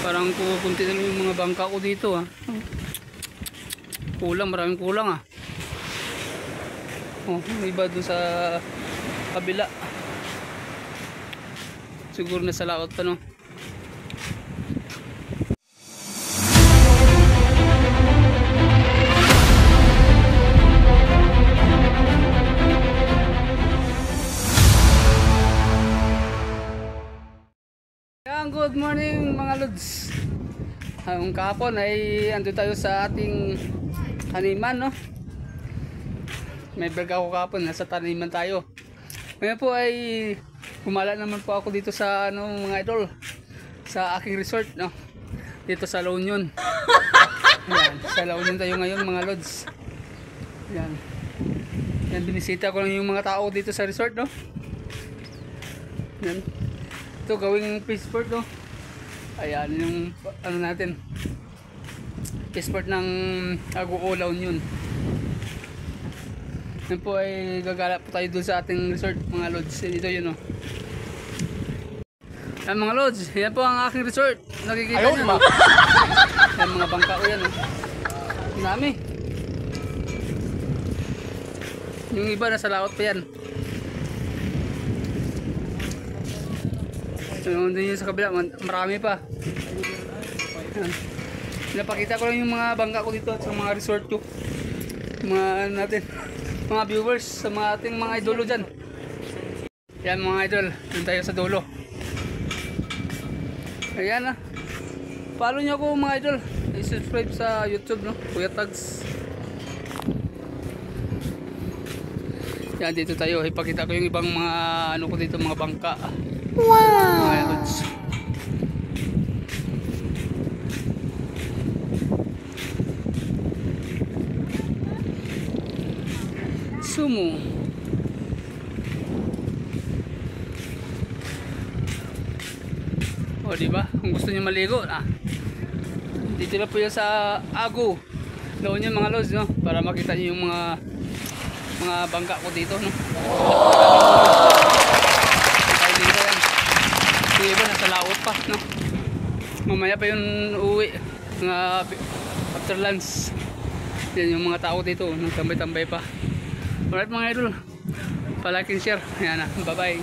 Parang kukunti na lang yung mga bangka ko dito ha. Kulang, maraming kulang ah. Oh, may iba dun sa kabila. Siguro na sa laot pa no. Good morning mga lods. Ang kahapon ay ando tayo sa ating taniman no. May vlog ako kahapon, nasa taniman tayo. Ngayon po ay gumala naman po ako dito sa ano mga idol, sa aking resort no. Dito sa La Union. Yan, sa La Union tayo ngayon mga lods. Yan. Yan, binisita ko lang yung mga tao dito sa resort no. Yan. Ito gawing passport no. Ayan yung ano natin, passport ng Aguo La Union. Yan po ay gagala po tayo doon sa ating resort mga lods. Dito yun no. Yan mga lods, yan po ang aking resort. Nakikita nyo no. Yan mga bangka ko yan no. Dami. Yung iba nasa laot pa yan. Doon yun sa kabila, marami pa. Pinapakita ko lang yung mga bangka ko dito at sa mga resort ko. Mga natin, mga viewers, sa mga ating mga idolo dyan. Yan mga idol, dun tayo sa dulo. Ayan na. Follow nyo ako mga idol. I-subscribe sa YouTube no, Kuya Tags. Yan dito tayo, ipakita ko yung ibang mga ano ko dito, mga bangka. Wow! Sumo. O diba? Kung gusto niyo maligo, dito na po yan sa Aguo La Union mga lods no, para makita niyo yung mga bangka ko dito no. Yung iba nasa laot pa no. Mamaya pa yung uwi mga after lunch. Yan yung mga tao dito nagtambay-tambay pa. Alright mga idol, palike and share. Yan na, bye bye.